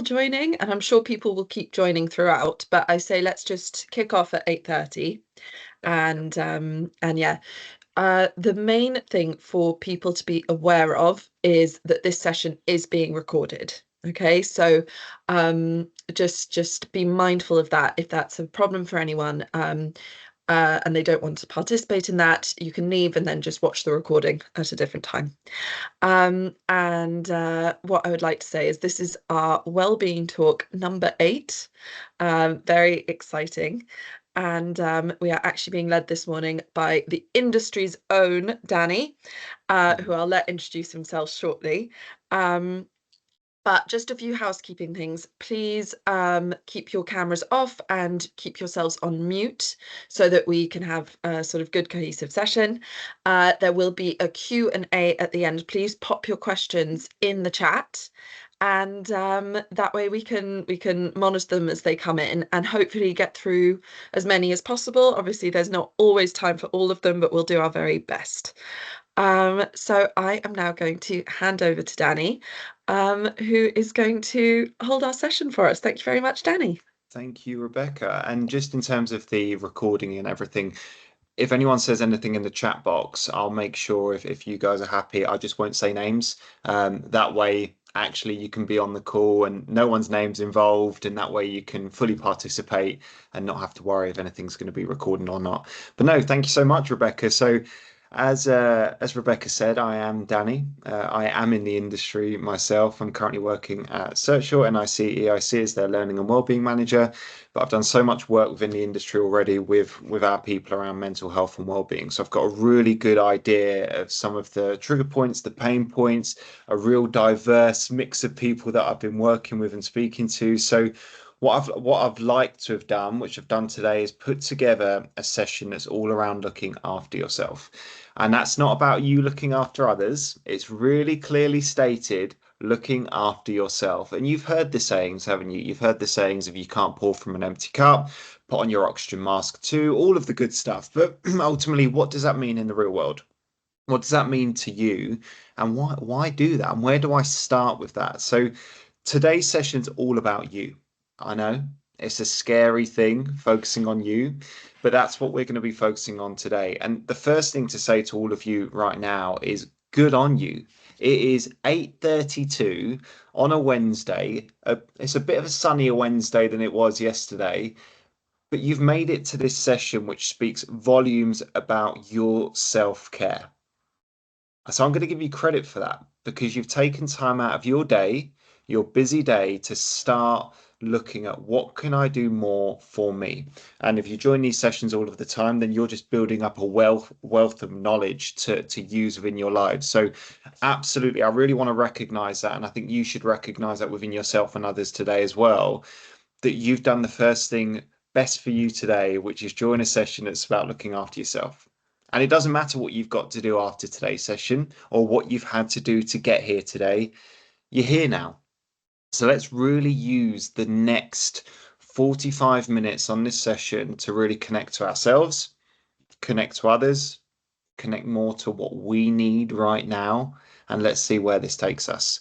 joining, and I'm sure people will keep joining throughout, but I say let's just kick off at 8:30. And yeah, the main thing for people to be aware of is that this session is being recorded. Okay, so just be mindful of that. If that's a problem for anyone, and they don't want to participate in that, you can leave and then just watch the recording at a different time. And what I would like to say is this is our Wellbeing Talk number 8. Very exciting. And we are actually being led this morning by the industry's own Danny, who I'll let introduce himself shortly. But just a few housekeeping things. Please keep your cameras off and keep yourselves on mute so that we can have a sort of good cohesive session. There will be a Q&A at the end. Please pop your questions in the chat, and that way we can monitor them as they come in and hopefully get through as many as possible. Obviously, there's not always time for all of them, but we'll do our very best. So I am now going to hand over to Danny, who is going to hold our session for us. Thank you very much, Danny. Thank you, Rebecca. And just in terms of the recording and everything, if anyone says anything in the chat box, I'll make sure if you guys are happy, I just won't say names. That way, actually, you can be on the call and no one's name's involved, and that way you can fully participate and not have to worry if anything's going to be recorded or not. But no, thank you so much, Rebecca. So as Rebecca said, I am Danny. I am in the industry myself. I'm currently working at Searchshore and EIC as their learning and wellbeing manager. But I've done so much work within the industry already with our people around mental health and wellbeing. So I've got a really good idea of some of the trigger points, the pain points, a real diverse mix of people that I've been working with and speaking to. So what I've liked to have done, which I've done today, is put together a session that's all around looking after yourself. And that's not about you looking after others. It's really clearly stated looking after yourself. And you've heard the sayings, haven't you? You've heard the sayings of you can't pour from an empty cup, put on your oxygen mask too, all of the good stuff. But ultimately, what does that mean in the real world? What does that mean to you? And why do that? And where do I start with that? So today's session's all about you. I know it's a scary thing focusing on you, but that's what we're going to be focusing on today. And the first thing to say to all of you right now is good on you. It is 8:32 on a Wednesday. It's a bit of a sunnier Wednesday than it was yesterday, but you've made it to this session, which speaks volumes about your self-care. So I'm going to give you credit for that because you've taken time out of your day, your busy day, to start looking at what can I do more for me. And if you join these sessions all of the time, then you're just building up a wealth of knowledge to use within your lives. So absolutely, I really want to recognize that. And I think you should recognize that within yourself and others today as well, that you've done the first thing best for you today, which is join a session that's about looking after yourself. And it doesn't matter what you've got to do after today's session or what you've had to do to get here today. You're here now. So let's really use the next 45 minutes on this session to really connect to ourselves, connect to others, connect more to what we need right now. And let's see where this takes us.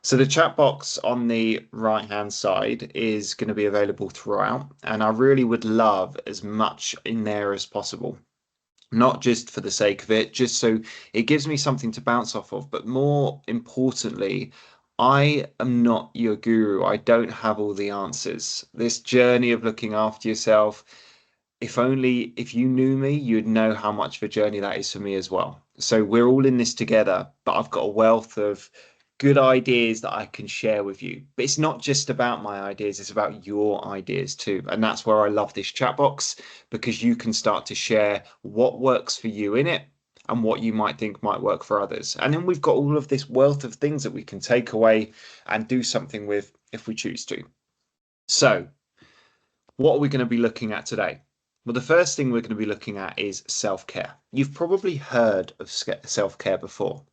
So the chat box on the right-hand side is going to be available throughout. And I really would love as much in there as possible. Not just for the sake of it, just so it gives me something to bounce off of. But more importantly, I am not your guru. I don't have all the answers. This journey of looking after yourself, if you knew me, you'd know how much of a journey that is for me as well. So we're all in this together, but I've got a wealth of good ideas that I can share with you. But it's not just about my ideas, it's about your ideas too. And that's where I love this chat box, because you can start to share what works for you in it and what you might think might work for others. And then we've got all of this wealth of things that we can take away and do something with if we choose to. So what are we going to be looking at today? Well, the first thing we're going to be looking at is self-care. You've probably heard of self-care before,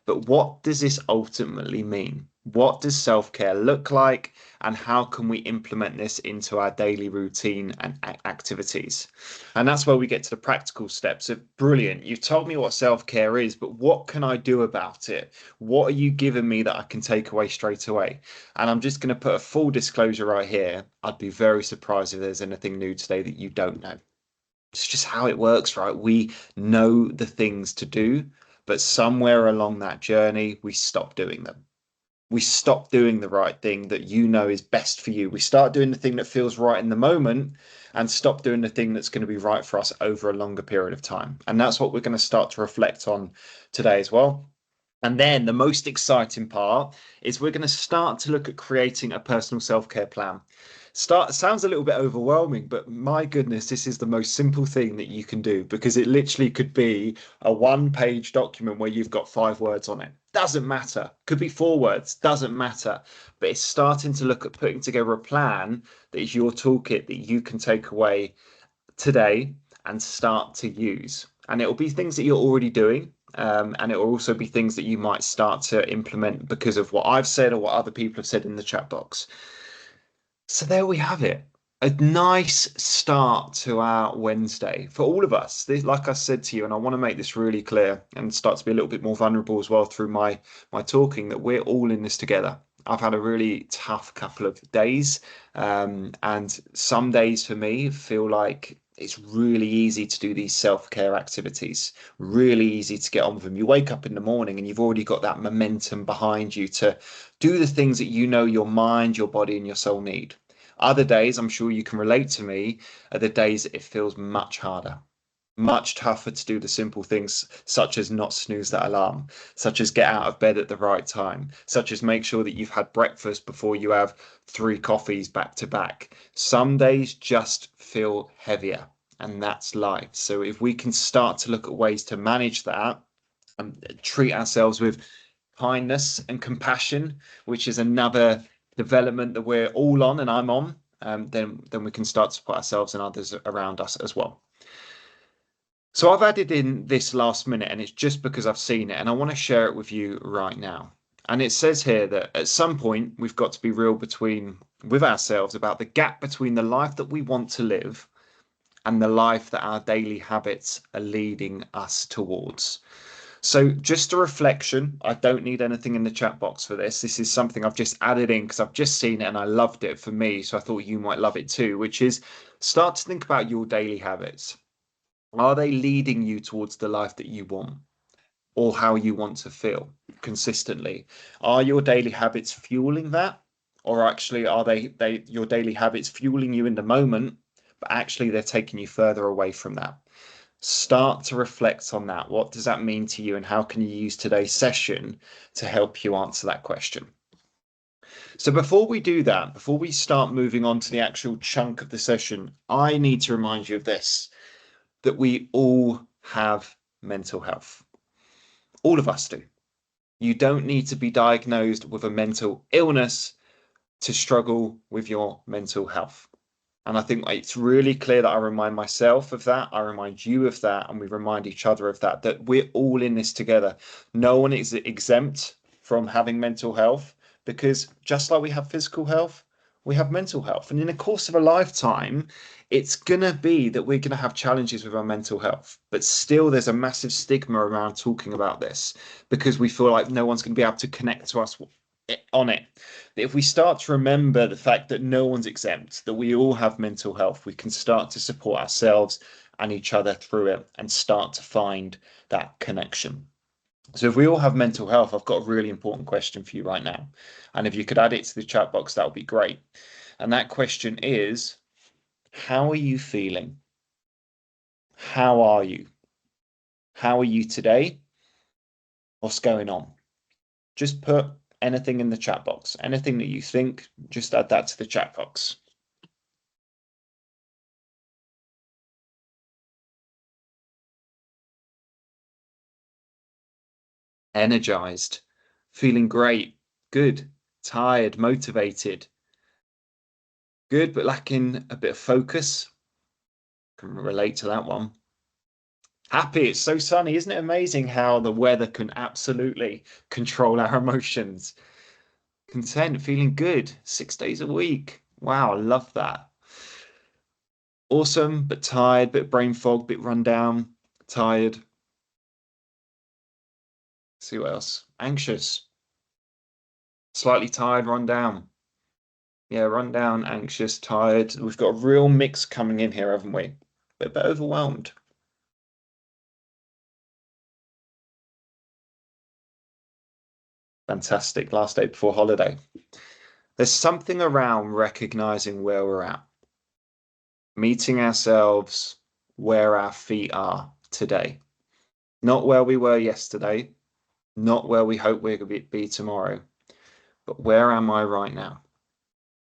But what does this ultimately mean? What does self-care look like? And how can we implement this into our daily routine and activities? And that's where we get to the practical steps of brilliant. You've told me what self-care is, but what can I do about it? What are you giving me that I can take away straight away? And I'm just going to put a full disclosure right here. I'd be very surprised if there's anything new today that you don't know. It's just how it works, right? We know the things to do, but somewhere along that journey, we stop doing them. We stop doing the right thing that you know is best for you. We start doing the thing that feels right in the moment and stop doing the thing that's going to be right for us over a longer period of time. And that's what we're going to start to reflect on today as well. And then the most exciting part is we're going to start to look at creating a personal self-care plan. Sounds a little bit overwhelming, but my goodness, this is the most simple thing that you can do because it literally could be a one-page document where you've got 5 words on it. Doesn't matter. Could be 4 words, doesn't matter. But it's starting to look at putting together a plan that is your toolkit that you can take away today and start to use. And it will be things that you're already doing. And it will also be things that you might start to implement because of what I've said or what other people have said in the chat box. So there we have it. A nice start to our Wednesday for all of us. Like I said to you, and I want to make this really clear and start to be a little bit more vulnerable as well through my talking, that we're all in this together. I've had a really tough couple of days, and some days for me feel like it's really easy to do these self-care activities, really easy to get on with them. You wake up in the morning and you've already got that momentum behind you to do the things that you know your mind, your body, and your soul need. Other days, I'm sure you can relate to me, are the days that it feels much harder, much tougher to do the simple things, such as not snooze that alarm, such as get out of bed at the right time, such as make sure that you've had breakfast before you have 3 coffees back to back. Some days just feel heavier, and that's life. So if we can start to look at ways to manage that and treat ourselves with kindness and compassion, which is another development that we're all on and I'm on, then we can start to put ourselves and others around us as well. So I've added in this last minute, and it's just because I've seen it, and I want to share it with you right now. And it says here that at some point we've got to be real with ourselves about the gap between the life that we want to live and the life that our daily habits are leading us towards. So just a reflection. I don't need anything in the chat box for this. This is something I've just added in because I've just seen it and I loved it for me. So I thought you might love it too, which is start to think about your daily habits. Are they leading you towards the life that you want or how you want to feel consistently? Are your daily habits fueling that? Or actually are they your daily habits fueling you in the moment, but actually they're taking you further away from that? Start to reflect on that. What does that mean to you, and how can you use today's session to help you answer that question? So before we do that, before we start moving on to the actual chunk of the session, I need to remind you of this, that we all have mental health. All of us do. You don't need to be diagnosed with a mental illness to struggle with your mental health. And I think it's really clear that I remind myself of that, I remind you of that, and we remind each other of that, that we're all in this together. No one is exempt from having mental health because just like we have physical health, we have mental health. And in the course of a lifetime, it's going to be that we're going to have challenges with our mental health. But still, there's a massive stigma around talking about this because we feel like no one's going to be able to connect to us on it. If we start to remember the fact that no one's exempt, that we all have mental health, we can start to support ourselves and each other through it and start to find that connection. So if we all have mental health, I've got a really important question for you right now. And if you could add it to the chat box, that would be great. And that question is, how are you feeling? How are you? How are you today? What's going on? Just put anything in the chat box. Anything that you think, just add that to the chat box. Energized, feeling great, good, tired, motivated, good, but lacking a bit of focus. Can relate to that one. Happy. It's so sunny. Isn't it amazing how the weather can absolutely control our emotions? Content, feeling good, 6 days a week. Wow, I love that. Awesome, but tired, bit brain fog, bit run down, tired. See what else? Anxious, slightly tired, run down. Yeah, run down, anxious, tired. We've got a real mix coming in here, haven't we? Bit overwhelmed. Fantastic. Last day before holiday. There's something around recognizing where we're at, meeting ourselves where our feet are today, not where we were yesterday, not where we hope we're going to be tomorrow, but where am I right now?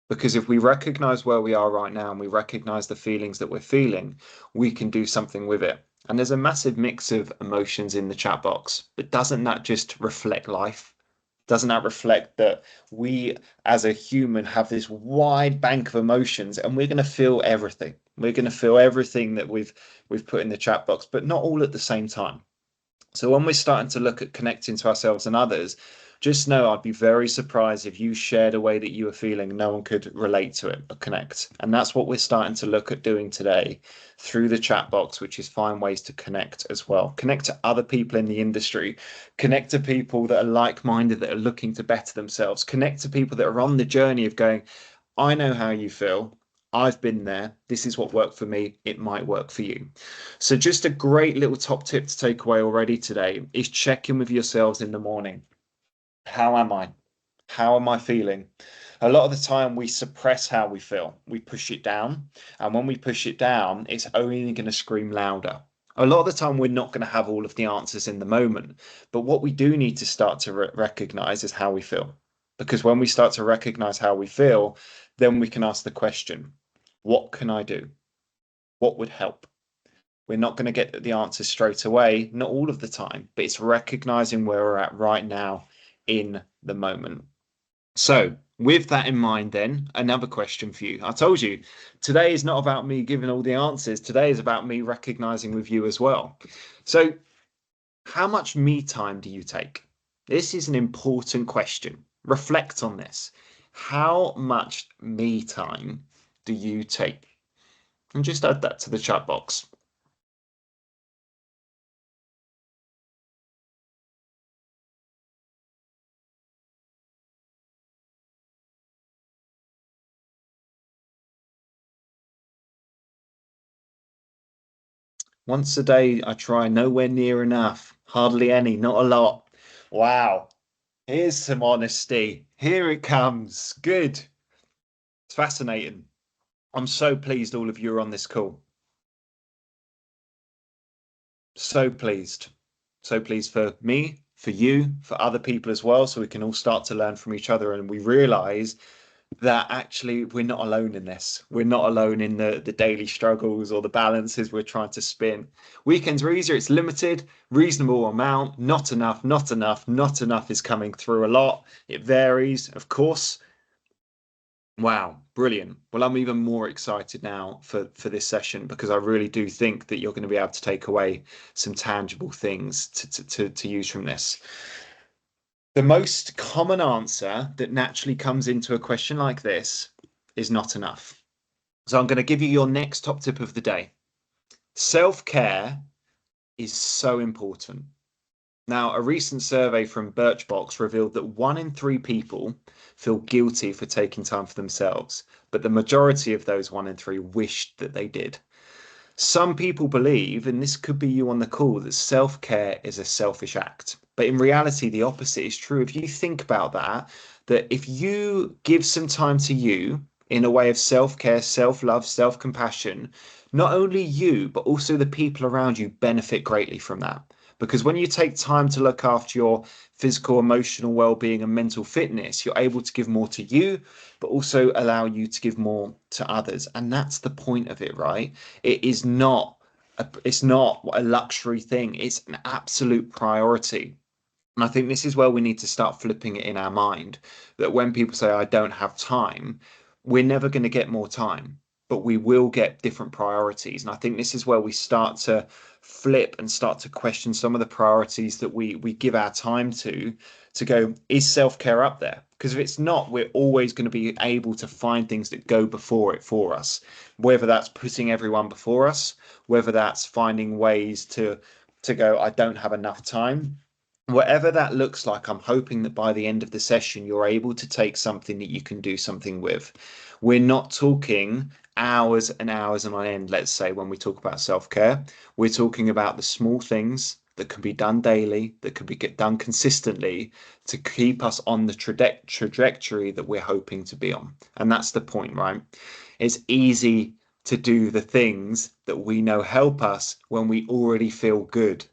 Because if we recognize where we are right now and we recognize the feelings that we're feeling, we can do something with it. And there's a massive mix of emotions in the chat box, but doesn't that just reflect life? Doesn't that reflect that we as a human have this wide bank of emotions and we're going to feel everything. We're going to feel everything that we've put in the chat box, but not all at the same time. So when we're starting to look at connecting to ourselves and others, just know I'd be very surprised if you shared a way that you were feeling, no one could relate to it or connect. And that's what we're starting to look at doing today through the chat box, which is find ways to connect as well. Connect to other people in the industry, connect to people that are like-minded, that are looking to better themselves, connect to people that are on the journey of going, I know how you feel. I've been there. This is what worked for me. It might work for you. So, just a great little top tip to take away already today is check in with yourselves in the morning. How am I? How am I feeling? A lot of the time, we suppress how we feel, we push it down. And when we push it down, it's only going to scream louder. A lot of the time, we're not going to have all of the answers in the moment. But what we do need to start to recognize is how we feel. Because when we start to recognize how we feel, then we can ask the question, what can I do? What would help? We're not going to get the answers straight away, not all of the time, but it's recognizing where we're at right now in the moment. So, with that in mind, then, another question for you. I told you today is not about me giving all the answers. Today is about me recognizing with you as well. So, how much me time do you take? This is an important question. Reflect on this. How much me time do you take? And just add that to the chat box. Once a day, I try, nowhere near enough. Hardly any, not a lot. Wow. Here's some honesty. Here it comes. Good. It's fascinating. I'm so pleased all of you are on this call. So pleased. So pleased for me, for you, for other people as well, so we can all start to learn from each other and we realize that actually we're not alone in this. We're not alone in the daily struggles or the balances we're trying to spin. Weekends are easier, it's limited, reasonable amount, not enough, not enough, not enough is coming through a lot. It varies, of course. Wow, brilliant. Well, I'm even more excited now for this session because I really do think that you're going to be able to take away some tangible things to use from this. The most common answer that naturally comes into a question like this is not enough. So I'm going to give you your next top tip of the day. Self-care is so important. Now, a recent survey from Birchbox revealed that 1 in 3 people feel guilty for taking time for themselves, but the majority of those 1 in 3 wished that they did. Some people believe, and this could be you on the call, that self-care is a selfish act. But in reality, the opposite is true. If you think about that, that if you give some time to you in a way of self-care, self-love, self-compassion, not only you, but also the people around you benefit greatly from that. Because when you take time to look after your physical, emotional well-being and mental fitness, you're able to give more to you, but also allow you to give more to others. And that's the point of it, right? It's not a luxury thing. It's an absolute priority. And I think this is where we need to start flipping it in our mind that when people say, I don't have time, we're never going to get more time. but we will get different priorities. And I think this is where we start to flip and start to question some of the priorities that we give our time to go, is self-care up there? Because if it's not, we're always going to be able to find things that go before it for us, whether that's putting everyone before us, whether that's finding ways to go, I don't have enough time. Whatever that looks like, I'm hoping that by the end of the session, you're able to take something that you can do something with. We're not talking hours and hours on end, let's say, when we talk about self-care. We're talking about the small things that can be done daily, that can be done consistently to keep us on the trajectory that we're hoping to be on. And that's the point, right? It's easy to do the things that we know help us when we already feel good.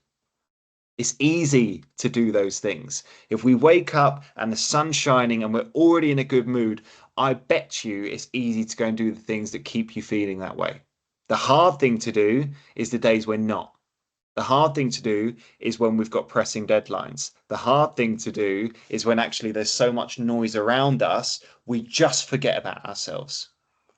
It's easy to do those things. If we wake up and the sun's shining and we're already in a good mood, I bet you it's easy to go and do the things that keep you feeling that way. The hard thing to do is the days we're not. The hard thing to do is when we've got pressing deadlines. The hard thing to do is when actually there's so much noise around us, we just forget about ourselves.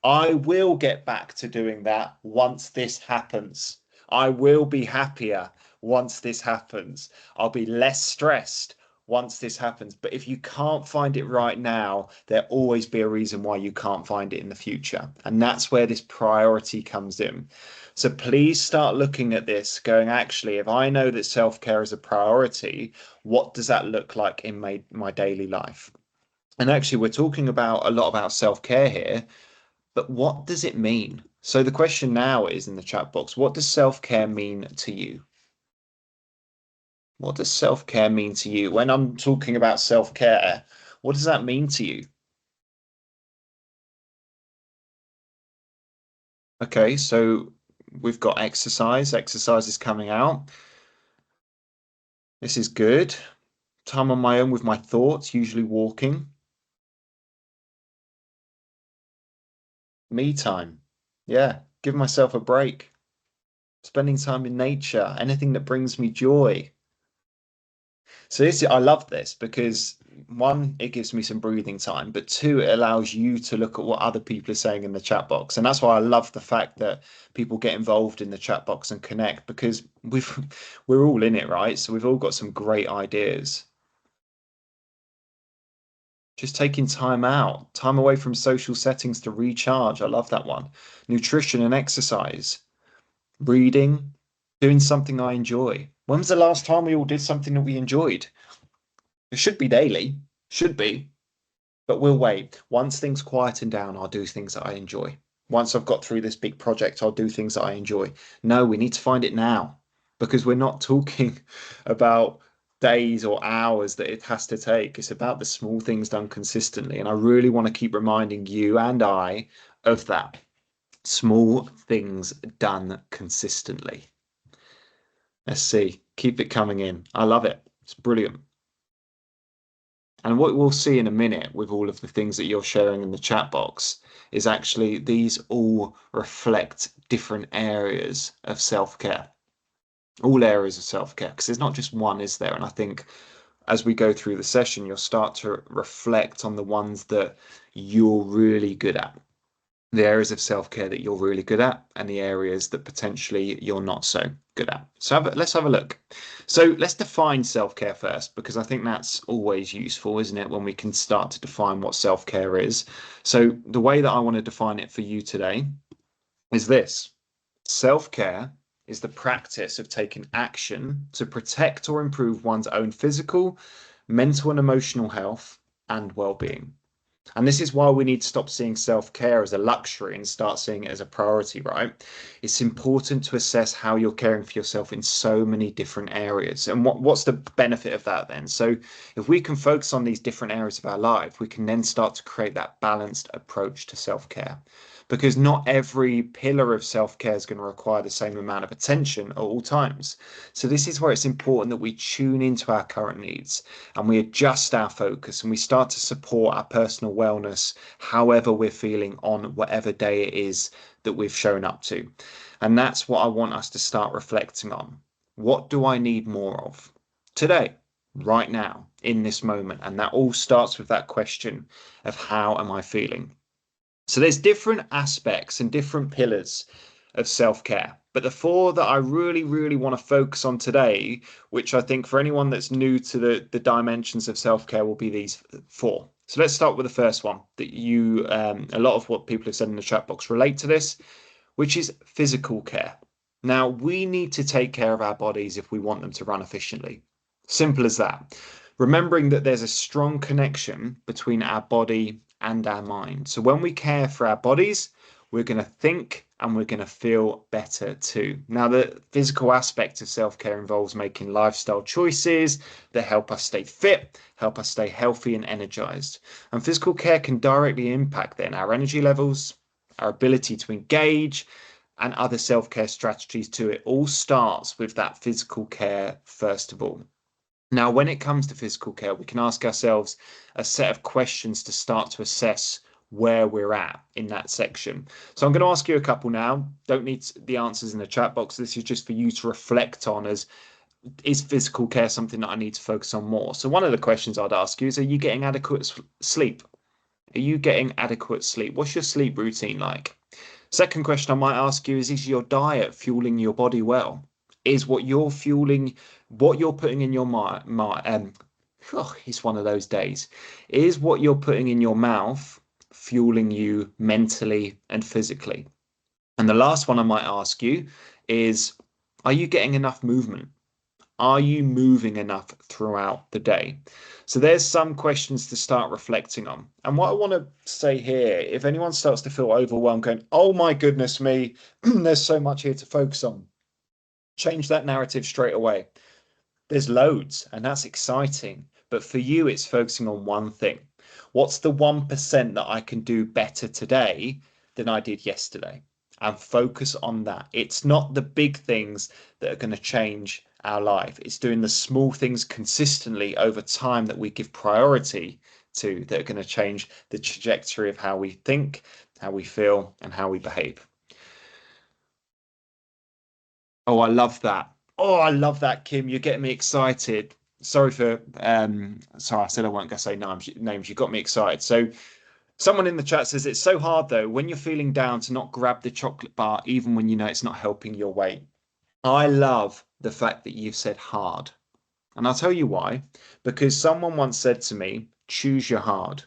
I will get back to doing that once this happens. I will be happier once this happens. I'll be less stressed once this happens. But if you can't find it right now, there'll always be a reason why you can't find it in the future. And that's where this priority comes in. So please start looking at this, going, actually, if I know that self-care is a priority, what does that look like in my daily life? And actually, we're talking about a lot about self-care here, but what does it mean? So the question now is in the chat box, what does self-care mean to you? What does self-care mean to you? When I'm talking about self-care, what does that mean to you? Okay, so we've got exercise. Exercise is coming out. This is good. Time on my own with my thoughts, usually walking. Me time. Yeah, give myself a break. Spending time in nature, anything that brings me joy. So this, I love this because one, it gives me some breathing time, but two, it allows you to look at what other people are saying in the chat box. And that's why I love the fact that people get involved in the chat box and connect because we're all in it, right? So we've all got some great ideas. Just taking time out, time away from social settings to recharge. I love that one. Nutrition and exercise, reading, doing something I enjoy. When was the last time we all did something that we enjoyed? It should be daily, should be, but we'll wait. Once things quieten down, I'll do things that I enjoy. Once I've got through this big project, I'll do things that I enjoy. No, we need to find it now because we're not talking about days or hours that it has to take. It's about the small things done consistently. And I really want to keep reminding you and I of that. Small things done consistently. Let's see. Keep it coming in. I love it. It's brilliant. And what we'll see in a minute with all of the things that you're sharing in the chat box is actually these all reflect different areas of self-care, all areas of self-care, because there's not just one, is there? And I think as we go through the session, you'll start to reflect on the ones that you're really good at, the areas of self-care that you're really good at and the areas that potentially you're not so good at. So let's have a look. So let's define self-care first, because I think that's always useful, isn't it, when we can start to define what self-care is. So the way that I want to define it for you today is this. Self-care is the practice of taking action to protect or improve one's own physical, mental and emotional health and well-being. And this is why we need to stop seeing self-care as a luxury and start seeing it as a priority, right? It's important to assess how you're caring for yourself in so many different areas. And what's the benefit of that then? So if we can focus on these different areas of our life, we can then start to create that balanced approach to self-care. Because not every pillar of self-care is going to require the same amount of attention at all times. So this is where it's important that we tune into our current needs and we adjust our focus and we start to support our personal wellness however we're feeling on whatever day it is that we've shown up to. And that's what I want us to start reflecting on. What do I need more of today, right now, in this moment? And that all starts with that question of how am I feeling? So there's different aspects and different pillars of self-care. But the four that I really, really want to focus on today, which I think for anyone that's new to the dimensions of self-care, will be these four. So let's start with the first one that a lot of what people have said in the chat box relate to this, which is physical care. Now, we need to take care of our bodies if we want them to run efficiently. Simple as that. Remembering that there's a strong connection between our body and our mind. So when we care for our bodies, we're going to think and we're going to feel better too. Now, the physical aspect of self-care involves making lifestyle choices that help us stay fit, help us stay healthy and energized. And physical care can directly impact then our energy levels, our ability to engage, and other self-care strategies too. It all starts with that physical care first of all. Now, when it comes to physical care, we can ask ourselves a set of questions to start to assess where we're at in that section. So I'm going to ask you a couple now. Don't need the answers in the chat box. This is just for you to reflect on as, is physical care something that I need to focus on more? So one of the questions I'd ask you is, are you getting adequate sleep? Are you getting adequate sleep? What's your sleep routine like? Second question I might ask you is your diet fueling your body well? Is what you're fueling, what you're putting in your it's one of those days. Is what you're putting in your mouth fueling you mentally and physically? And the last one I might ask you is, are you getting enough movement? Are you moving enough throughout the day? So there's some questions to start reflecting on. And what I want to say here, if anyone starts to feel overwhelmed, going, oh my goodness me, there's so much here to focus on, change that narrative straight away. There's loads, and that's exciting. But for you, it's focusing on one thing. What's the 1% that I can do better today than I did yesterday? And focus on that. It's not the big things that are going to change our life. It's doing the small things consistently over time that we give priority to that are going to change the trajectory of how we think, how we feel, and how we behave. Oh, I love that. Oh, I love that, Kim. You're getting me excited. Sorry for sorry, I said I weren't gonna say names. You got me excited. So someone in the chat says it's so hard though when you're feeling down to not grab the chocolate bar, even when you know it's not helping your weight. I love the fact that you've said hard. And I'll tell you why. Because someone once said to me, choose your hard.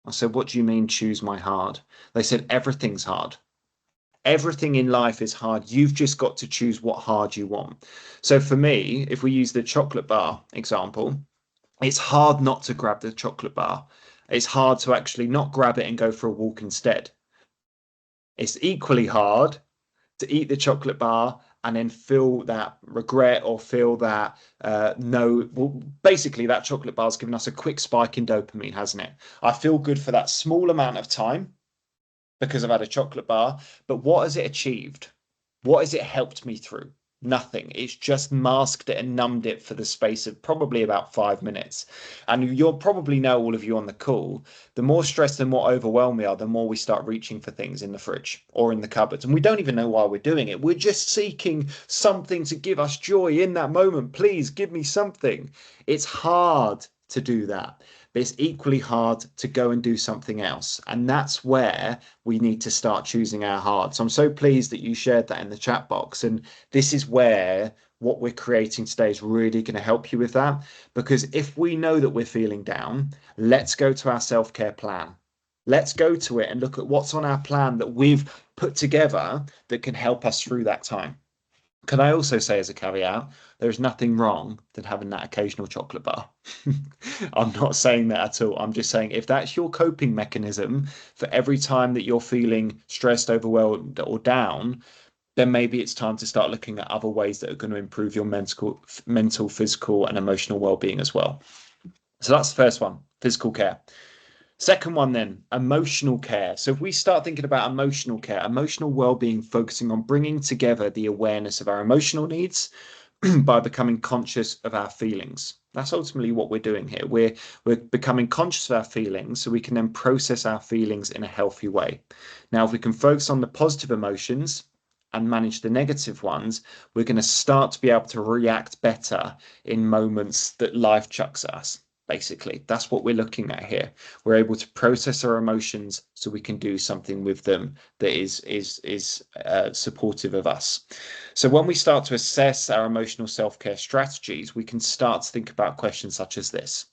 I said, what do you mean choose my hard? They said everything's hard. Everything in life is hard. You've just got to choose what hard you want. So for me, if we use the chocolate bar example, it's hard not to grab the chocolate bar. It's hard to actually not grab it and go for a walk instead. It's equally hard to eat the chocolate bar and then feel that regret or feel that no, well, basically that chocolate bar's given us a quick spike in dopamine, hasn't it? I feel good for that small amount of time because I've had a chocolate bar. But what has it achieved? What has it helped me through? Nothing. It's just masked it and numbed it for the space of probably about 5 minutes. And you'll probably know, all of you on the call, the more stressed and more overwhelmed we are, the more we start reaching for things in the fridge or in the cupboards. And we don't even know why we're doing it. We're just seeking something to give us joy in that moment. Please give me something. It's hard to do that, but it's equally hard to go and do something else. And that's where we need to start choosing our hard. So I'm so pleased that you shared that in the chat box. And this is where what we're creating today is really going to help you with that. Because if we know that we're feeling down, let's go to our self-care plan. Let's go to it and look at what's on our plan that we've put together that can help us through that time. Can I also say, as a caveat, there's nothing wrong than having that occasional chocolate bar. I'm not saying that at all. I'm just saying if that's your coping mechanism for every time that you're feeling stressed, overwhelmed, or down, then maybe it's time to start looking at other ways that are going to improve your mental, physical, and emotional well-being as well. So that's the first one, physical care. Second one, then, emotional care. So if we start thinking about emotional care, emotional well-being, focusing on bringing together the awareness of our emotional needs by becoming conscious of our feelings. That's ultimately what we're doing here. We're becoming conscious of our feelings so we can then process our feelings in a healthy way. Now, if we can focus on the positive emotions and manage the negative ones, we're going to start to be able to react better in moments that life chucks at us. Basically, that's what we're looking at here. We're able to process our emotions so we can do something with them that is supportive of us. So when we start to assess our emotional self-care strategies, we can start to think about questions such as this.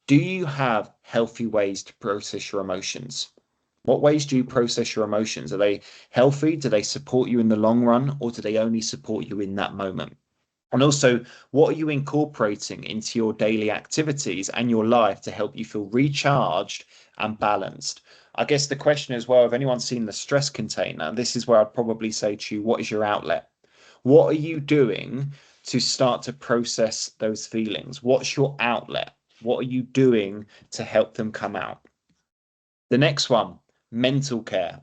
Do you have healthy ways to process your emotions? What ways do you process your emotions? Are they healthy? Do they support you in the long run, or do they only support you in that moment? And also, what are you incorporating into your daily activities and your life to help you feel recharged and balanced? I guess the question as well, if anyone's seen the stress container, this is where I'd probably say to you, what is your outlet? What are you doing to start to process those feelings? What's your outlet? What are you doing to help them come out? The next one, mental care.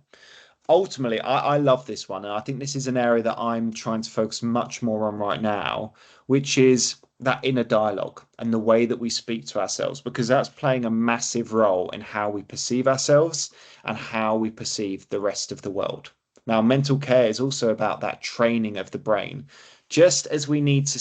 Ultimately, I love this one. And I think this is an area that I'm trying to focus much more on right now, which is that inner dialogue and the way that we speak to ourselves, because that's playing a massive role in how we perceive ourselves and how we perceive the rest of the world. Now, mental care is also about that training of the brain. Just as we need to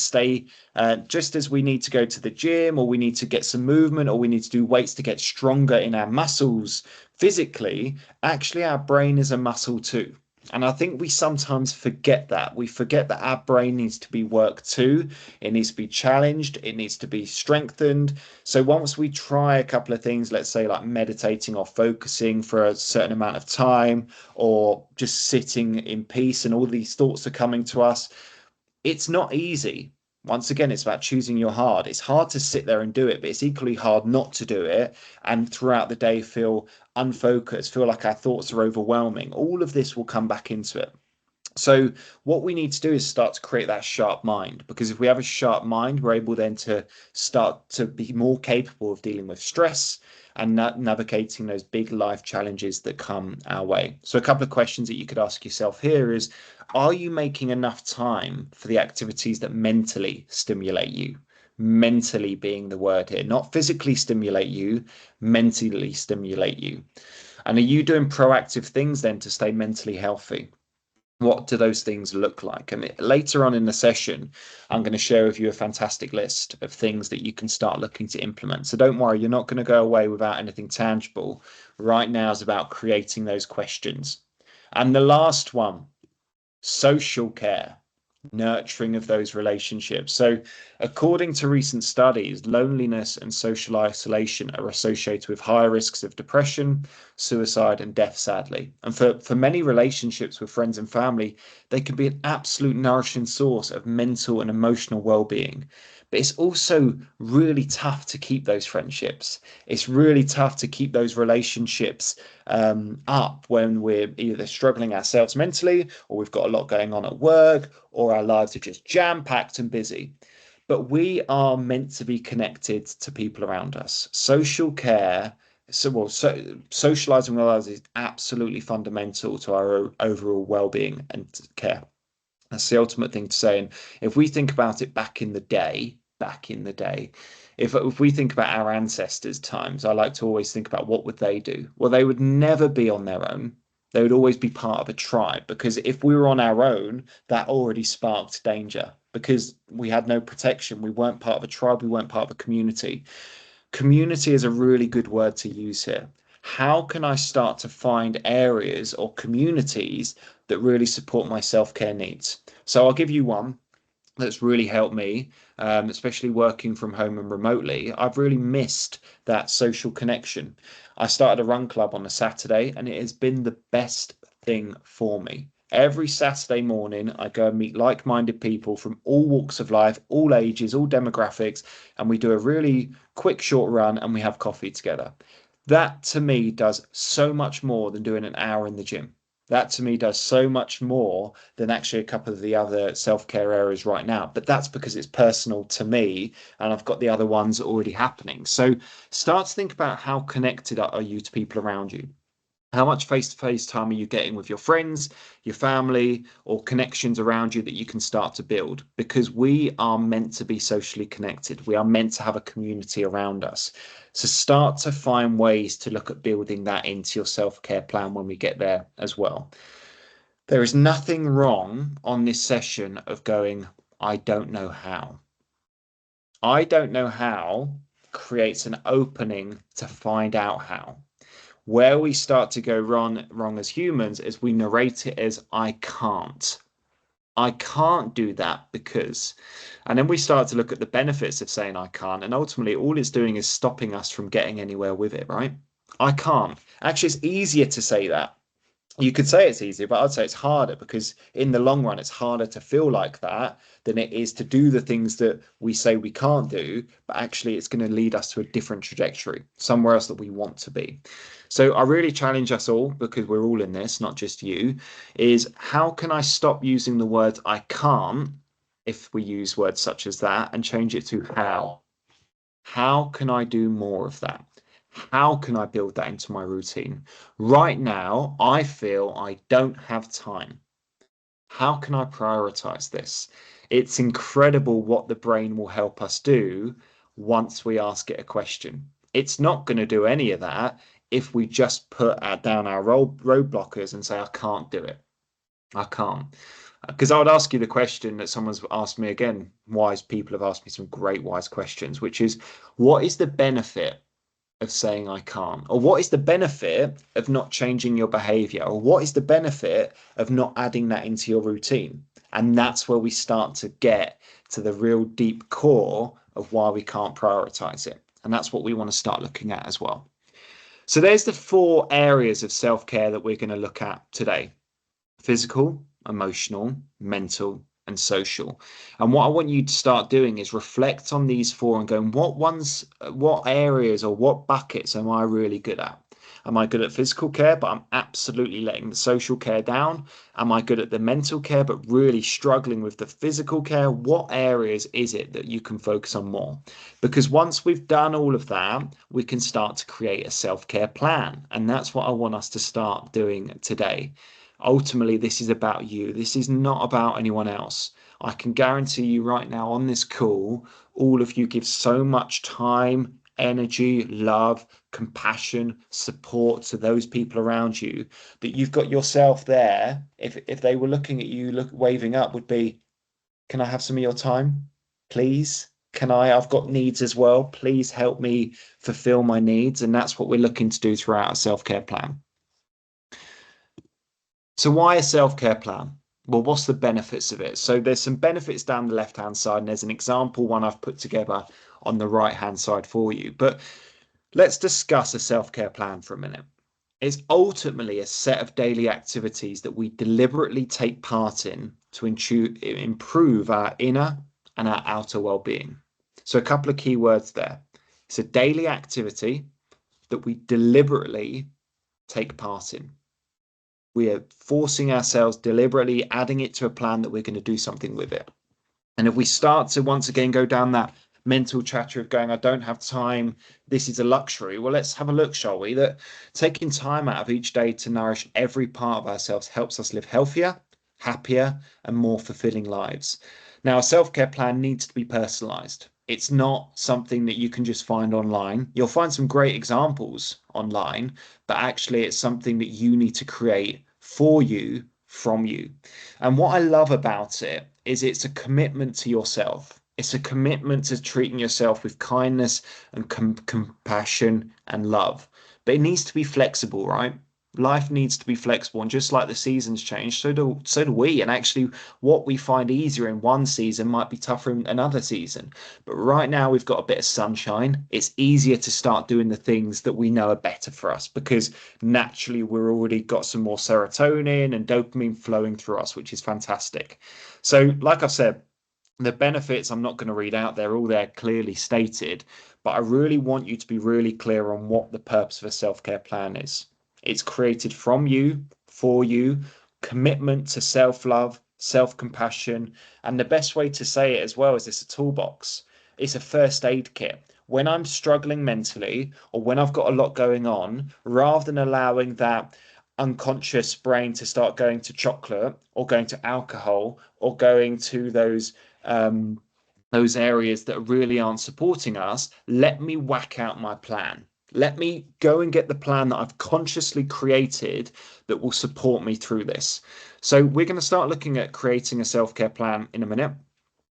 go to the gym, or we need to get some movement, or we need to do weights to get stronger in our muscles physically, actually our brain is a muscle too. And I think we sometimes forget that. We forget that our brain needs to be worked too. It needs to be challenged. It needs to be strengthened. So once we try a couple of things, let's say like meditating or focusing for a certain amount of time, or just sitting in peace, and all these thoughts are coming to us, it's not easy. Once again, it's about choosing your hard. It's hard to sit there and do it, but it's equally hard not to do it and throughout the day feel unfocused, feel like our thoughts are overwhelming. All of this will come back into it. So what we need to do is start to create that sharp mind, because if we have a sharp mind, we're able then to start to be more capable of dealing with stress and navigating those big life challenges that come our way. So a couple of questions that you could ask yourself here is, are you making enough time for the activities that mentally stimulate you? Mentally being the word here, not physically stimulate you, mentally stimulate you. And are you doing proactive things then to stay mentally healthy? What do those things look like? And later on in the session, I'm going to share with you a fantastic list of things that you can start looking to implement. So don't worry, you're not going to go away without anything tangible. Right now is about creating those questions. And the last one, social care, nurturing of those relationships. So, according to recent studies, loneliness and social isolation are associated with higher risks of depression, suicide, and death, sadly. And for many relationships with friends and family, they can be an absolute nourishing source of mental and emotional well-being. But it's also really tough to keep those friendships. It's really tough to keep those relationships up when we're either struggling ourselves mentally, or we've got a lot going on at work, or our lives are just jam-packed and busy. But we are meant to be connected to people around us. Social care, socializing with others is absolutely fundamental to our overall well-being and care. That's the ultimate thing to say. And if we think about it back in the day, if we think about our ancestors' times, I like to always think about what would they do? Well, they would never be on their own. They would always be part of a tribe, because if we were on our own, that already sparked danger, because we had no protection. We weren't part of a tribe. We weren't part of a community. Community is a really good word to use here. How can I start to find areas or communities that really support my self-care needs? So I'll give you one that's really helped me, especially working from home and remotely. I've really missed that social connection. I started a run club on a Saturday, and it has been the best thing for me. Every Saturday morning, I go and meet like-minded people from all walks of life, all ages, all demographics, and we do a really quick, short run, and we have coffee together. That to me does so much more than doing an hour in the gym. That to me does so much more than actually a couple of the other self-care areas right now. But that's because it's personal to me, and I've got the other ones already happening. So start to think about how connected are you to people around you. How much face-to-face time are you getting with your friends, your family, or connections around you that you can start to build? Because we are meant to be socially connected. We are meant to have a community around us. So start to find ways to look at building that into your self-care plan when we get there as well. There is nothing wrong on this session of going, I don't know how. I don't know how creates an opening to find out how. Where we start to go wrong as humans is we narrate it as I can't. I can't do that because, and then we start to look at the benefits of saying I can't, and ultimately all it's doing is stopping us from getting anywhere with it, right? I can't. Actually, it's easier to say that. You could say it's easier, but I'd say it's harder because in the long run, it's harder to feel like that than it is to do the things that we say we can't do, but actually it's going to lead us to a different trajectory, somewhere else that we want to be. So I really challenge us all, because we're all in this, not just you, is how can I stop using the words I can't, if we use words such as that, and change it to how? How can I do more of that? How can I build that into my routine? Right now, I feel I don't have time. How can I prioritize this? It's incredible what the brain will help us do once we ask it a question. It's not going to do any of that if we just put down our road blockers and say, I can't do it. I can't. Because I would ask you the question that someone's asked me again. Wise people have asked me some great wise questions, which is, what is the benefit of saying I can't? Or what is the benefit of not changing your behavior? Or what is the benefit of not adding that into your routine? And that's where we start to get to the real deep core of why we can't prioritize it. And that's what we want to start looking at as well. So there's the 4 areas of self-care that we're going to look at today: physical, emotional, mental, and social. And what I want you to start doing is reflect on these 4 and going, what areas or what buckets am I really good at? Am I good at physical care, but I'm absolutely letting the social care down? Am I good at the mental care, but really struggling with the physical care? What areas is it that you can focus on more? Because once we've done all of that, we can start to create a self-care plan. And that's what I want us to start doing today. Ultimately, this is about you. This is not about anyone else. I can guarantee you right now on this call, all of you give so much time, energy, love, compassion, support to those people around you that you've got yourself there. If they were looking at you, waving up, would be, can I have some of your time, please? I've got needs as well. Please help me fulfill my needs. And that's what we're looking to do throughout our self-care plan. So why a self-care plan? Well, what's the benefits of it? So there's some benefits down the left-hand side, and there's an example one I've put together on the right-hand side for you. But let's discuss a self-care plan for a minute. It's ultimately a set of daily activities that we deliberately take part in to improve our inner and our outer well-being. So a couple of key words there. It's a daily activity that we deliberately take part in. We are forcing ourselves, deliberately adding it to a plan that we're going to do something with it. And if we start to once again go down that mental chatter of going, I don't have time, this is a luxury. Well, let's have a look, shall we? That taking time out of each day to nourish every part of ourselves helps us live healthier, happier, and more fulfilling lives. Now, a self-care plan needs to be personalized. It's not something that you can just find online. You'll find some great examples online, but actually it's something that you need to create for you, from you. And what I love about it is it's a commitment to yourself. It's a commitment to treating yourself with kindness and compassion and love. But it needs to be flexible, right? Life needs to be flexible, and just like the seasons change, so do we. And actually, what we find easier in one season might be tougher in another season. But right now, we've got a bit of sunshine. It's easier to start doing the things that we know are better for us, because naturally we're already got some more serotonin and dopamine flowing through us, which is fantastic. So, like I've said, the benefits I'm not going to read out, they're all there clearly stated, but I really want you to be really clear on what the purpose of a self-care plan is. It's created from you, for you, commitment to self-love, self-compassion, and the best way to say it as well is it's a toolbox. It's a first aid kit. When I'm struggling mentally, or when I've got a lot going on, rather than allowing that unconscious brain to start going to chocolate or going to alcohol or going to those areas that really aren't supporting us, let me whack out my plan. Let me go and get the plan that I've consciously created that will support me through this. So we're going to start looking at creating a self-care plan in a minute.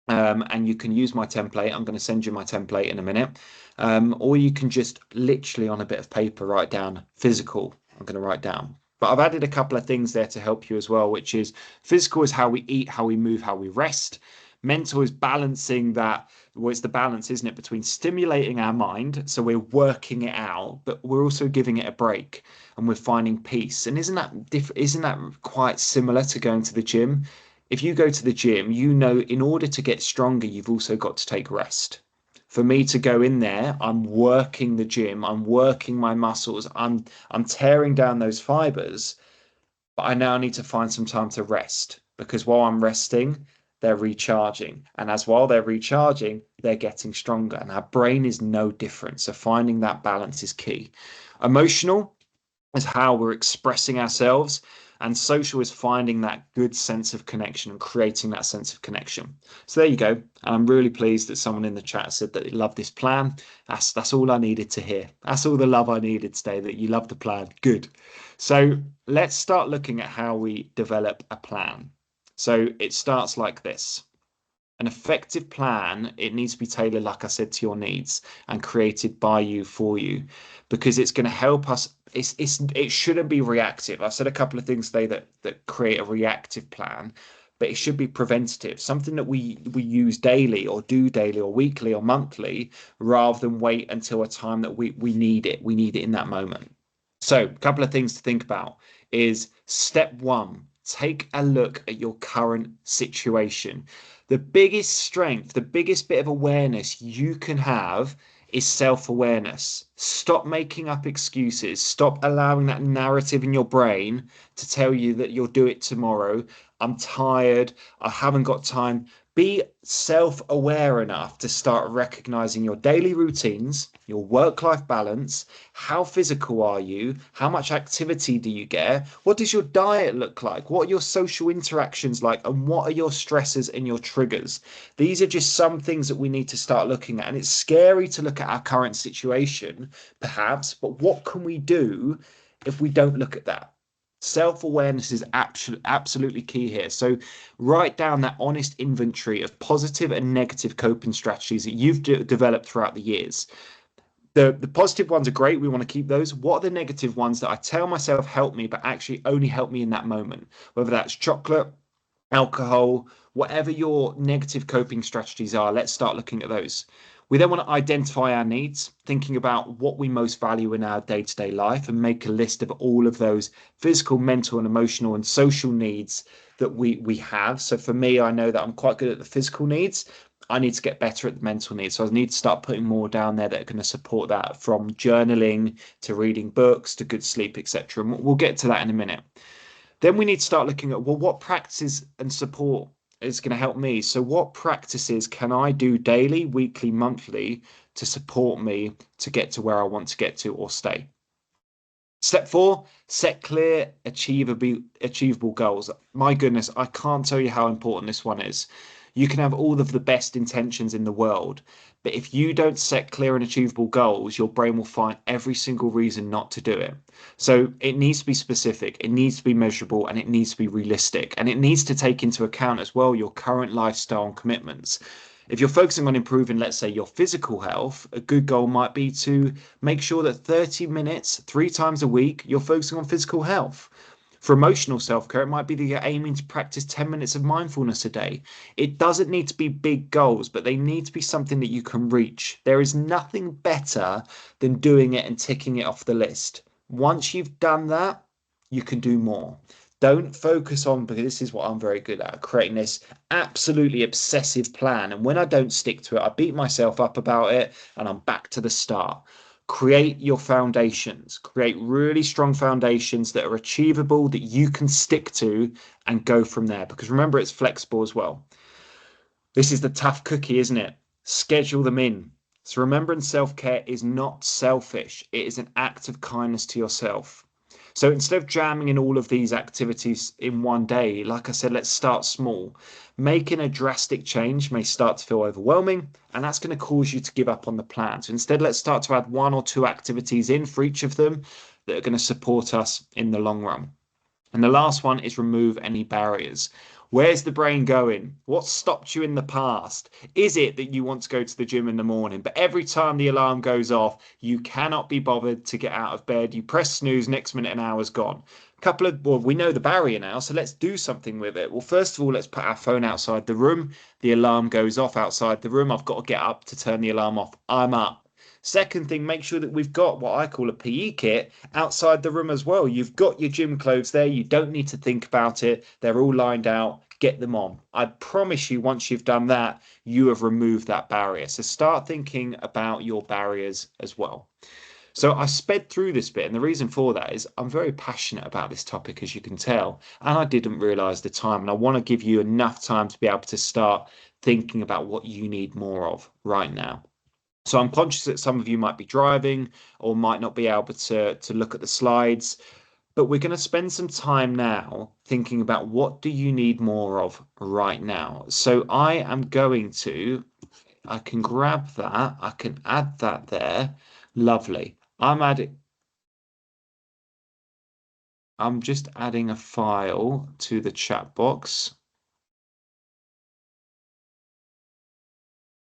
and you can use my template. I'm going to send you my template in a minute. Or you can just literally on a bit of paper write down physical. I'm going to write down. But I've added a couple of things there to help you as well, which is physical is how we eat, how we move, how we rest. Mental is balancing that. Well, it's the balance, isn't it, between stimulating our mind, so we're working it out, but we're also giving it a break and we're finding peace. And isn't that quite similar to going to the gym? If you go to the gym, you know, in order to get stronger, you've also got to take rest. For me to go in there, I'm working the gym, I'm working my muscles, I'm tearing down those fibers, but I now need to find some time to rest because while I'm resting, they're recharging. And as while they're recharging, they're getting stronger. And our brain is no different. So finding that balance is key. Emotional is how we're expressing ourselves, and social is finding that good sense of connection and creating that sense of connection. So there you go. And I'm really pleased that someone in the chat said that they love this plan. That's all I needed to hear. That's all the love I needed today, that you love the plan. Good. So let's start looking at how we develop a plan. So it starts like this. An effective plan, it needs to be tailored, like I said, to your needs and created by you for you, because it's going to help us. It shouldn't be reactive. I've said a couple of things today that create a reactive plan, but it should be preventative, something that we use daily or do daily or weekly or monthly, rather than wait until a time that we need it. We need it in that moment. So, a couple of things to think about is step one, take a look at your current situation. The biggest strength, the biggest bit of awareness you can have is self-awareness. Stop making up excuses. Stop allowing that narrative in your brain to tell you that you'll do it tomorrow. I'm tired. I haven't got time. Be self-aware enough to start recognizing your daily routines, your work-life balance. How physical are you? How much activity do you get? What does your diet look like? What are your social interactions like? And what are your stresses and your triggers? These are just some things that we need to start looking at. And it's scary to look at our current situation, perhaps, but what can we do if we don't look at that? Self-awareness is absolutely key here. So write down that honest inventory of positive and negative coping strategies that you've developed throughout the years. The positive ones are great. We want to keep those. What are the negative ones that I tell myself help me, but actually only help me in that moment? Whether that's chocolate, alcohol, whatever your negative coping strategies are, let's start looking at those. We then want to identify our needs, thinking about what we most value in our day-to-day life, and make a list of all of those physical, mental, and emotional and social needs that we have. So for me, I know that I'm quite good at the physical needs. I need to get better at the mental needs. So I need to start putting more down there that are going to support that, from journaling to reading books to good sleep, etc. And we'll get to that in a minute. Then we need to start looking at, well, what practices and support is going to help me? So what practices can I do daily, weekly, monthly to support me to get to where I want to get to or stay? Step four, set clear, achievable goals. My goodness, I can't tell you how important this one is. You can have all of the best intentions in the world, but if you don't set clear and achievable goals, your brain will find every single reason not to do it. So it needs to be specific, it needs to be measurable, and it needs to be realistic. And it needs to take into account as well your current lifestyle and commitments. If you're focusing on improving, let's say, your physical health, a good goal might be to make sure that 30 minutes, 3 times a week, you're focusing on physical health. For emotional self-care, it might be that you're aiming to practice 10 minutes of mindfulness a day. It doesn't need to be big goals, but they need to be something that you can reach. There is nothing better than doing it and ticking it off the list. Once you've done that, you can do more. Don't focus on, because this is what I'm very good at, creating this absolutely obsessive plan. And when I don't stick to it, I beat myself up about it and I'm back to the start. Create your foundations, create really strong foundations that are achievable, that you can stick to and go from there. Because remember, it's flexible as well. This is the tough cookie, isn't it? Schedule them in. So remembering self-care is not selfish. It is an act of kindness to yourself. So instead of jamming in all of these activities in one day, like I said, let's start small. Making a drastic change may start to feel overwhelming, and that's going to cause you to give up on the plan. So instead, let's start to add 1 or 2 activities in for each of them that are going to support us in the long run. And the last one is remove any barriers. Where's the brain going? What stopped you in the past? Is it that you want to go to the gym in the morning, but every time the alarm goes off, you cannot be bothered to get out of bed? You press snooze, next minute an hour's gone. Well, we know the barrier now, so let's do something with it. Well, first of all, let's put our phone outside the room. The alarm goes off outside the room. I've got to get up to turn the alarm off. I'm up. Second thing, make sure that we've got what I call a PE kit outside the room as well. You've got your gym clothes there. You don't need to think about it. They're all lined out. Get them on. I promise you, once you've done that, you have removed that barrier. So start thinking about your barriers as well. So I sped through this bit, and the reason for that is I'm very passionate about this topic, as you can tell, and I didn't realize the time. And I want to give you enough time to be able to start thinking about what you need more of right now. So I'm conscious that some of you might be driving or might not be able to look at the slides, but we're going to spend some time now thinking about what do you need more of right now. So I am going to, I can grab that, I can add that there. Lovely. I'm just adding a file to the chat box.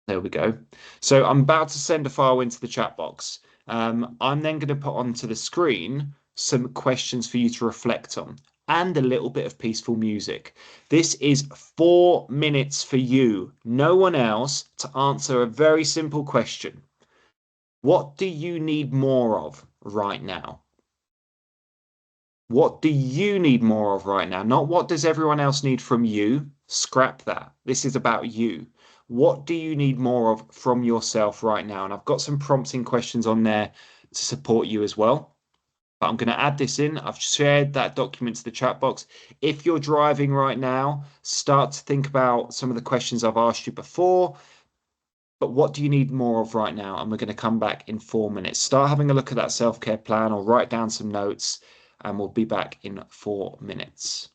There we go. So I'm about to send a file into the chat box. I'm then going to put onto the screen some questions for you to reflect on and a little bit of peaceful music. This is 4 minutes for you, no one else, to answer a very simple question. What do you need more of right now? What do you need more of right now? Not what does everyone else need from you? Scrap that. This is about you. What do you need more of from yourself right now? And I've got some prompting questions on there to support you as well. But I'm going to add this in. I've shared that document to the chat box. If you're driving right now, start to think about some of the questions I've asked you before. But what do you need more of right now? And we're going to come back in 4 minutes. Start having a look at that self-care plan or write down some notes, and we'll be back in 4 minutes.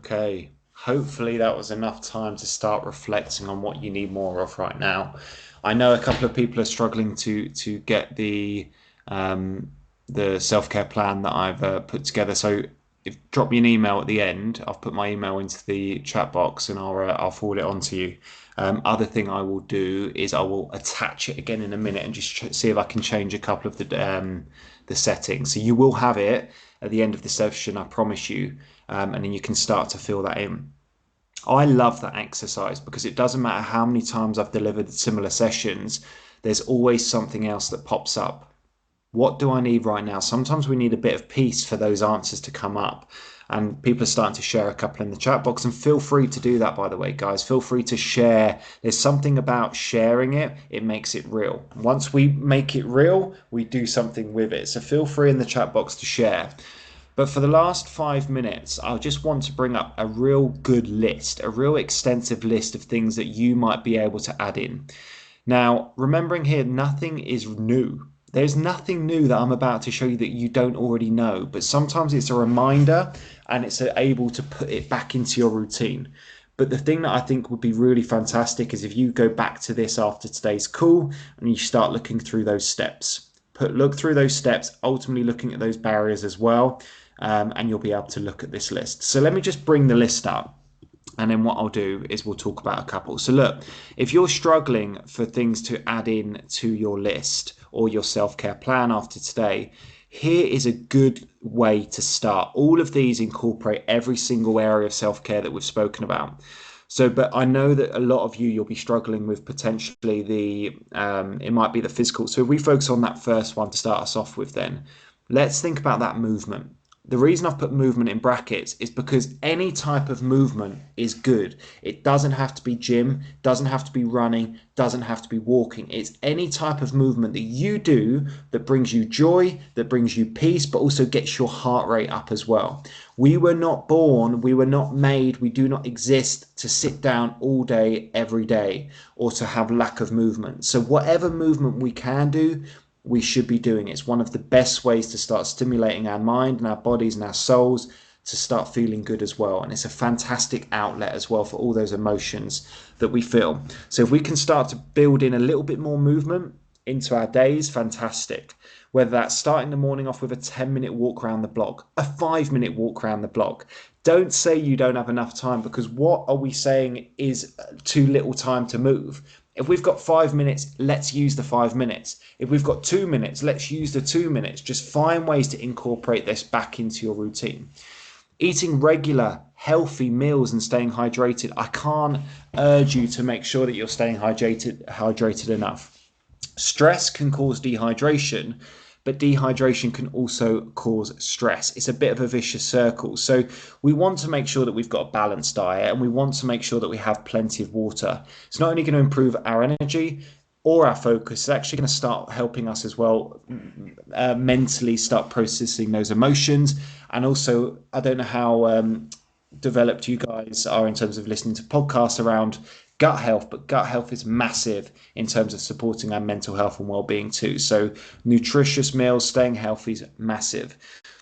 Okay. Hopefully that was enough time to start reflecting on what you need more of right now. I know a couple of people are struggling to get um, the self-care plan that I've put together. So if drop me an email at the end, I've put my email into the chat box and I'll forward it on to you. Other thing I will do is I will attach it again in a minute and just see if I can change a couple of the settings. So you will have it at the end of the session, I promise you, and then you can start to fill that in. I love that exercise because it doesn't matter how many times I've delivered similar sessions, there's always something else that pops up. What do I need right now? Sometimes we need a bit of peace for those answers to come up. And people are starting to share a couple in the chat box. And feel free to do that, by the way, guys. Feel free to share. There's something about sharing it, it makes it real. Once we make it real, we do something with it. So feel free in the chat box to share. But for the last 5 minutes, I just want to bring up a real good list, a real extensive list of things that you might be able to add in. Now, remembering here, nothing is new. There's nothing new that I'm about to show you that you don't already know, but sometimes it's a reminder and it's able to put it back into your routine. But the thing that I think would be really fantastic is if you go back to this after today's call and you start looking through those steps. Look through those steps, ultimately looking at those barriers as well, and you'll be able to look at this list. So let me just bring the list up. And then what I'll do is we'll talk about a couple. So look, if you're struggling for things to add in to your list or your self-care plan after today, here is a good way to start. All of these incorporate every single area of self-care that we've spoken about. So, but I know that a lot of you'll be struggling with potentially it might be the physical. So if we focus on that first one to start us off with, then let's think about that movement. The reason I've put movement in brackets is because any type of movement is good. It doesn't have to be gym, doesn't have to be running, doesn't have to be walking. It's any type of movement that you do that brings you joy, that brings you peace, but also gets your heart rate up as well. We were not born, we were not made, we do not exist to sit down all day, every day, or to have lack of movement. So whatever movement we can do, we should be doing. It's one of the best ways to start stimulating our mind and our bodies and our souls to start feeling good as well. And it's a fantastic outlet as well for all those emotions that we feel. So if we can start to build in a little bit more movement into our days, fantastic. Whether that's starting the morning off with a 10-minute walk around the block, a 5-minute walk around the block. Don't say you don't have enough time, because what are we saying is too little time to move? If we've got 5 minutes, let's use the 5 minutes. If we've got 2 minutes, let's use the 2 minutes. Just find ways to incorporate this back into your routine. Eating regular, healthy meals and staying hydrated. I can't urge you to make sure that you're staying hydrated enough. Stress can cause dehydration, but dehydration can also cause stress. It's a bit of a vicious circle. So we want to make sure that we've got a balanced diet, and we want to make sure that we have plenty of water. It's not only going to improve our energy or our focus, it's actually going to start helping us as well mentally start processing those emotions. And also, I don't know how developed you guys are in terms of listening to podcasts around gut health, but gut health is massive in terms of supporting our mental health and well-being too. So nutritious meals, staying healthy is massive.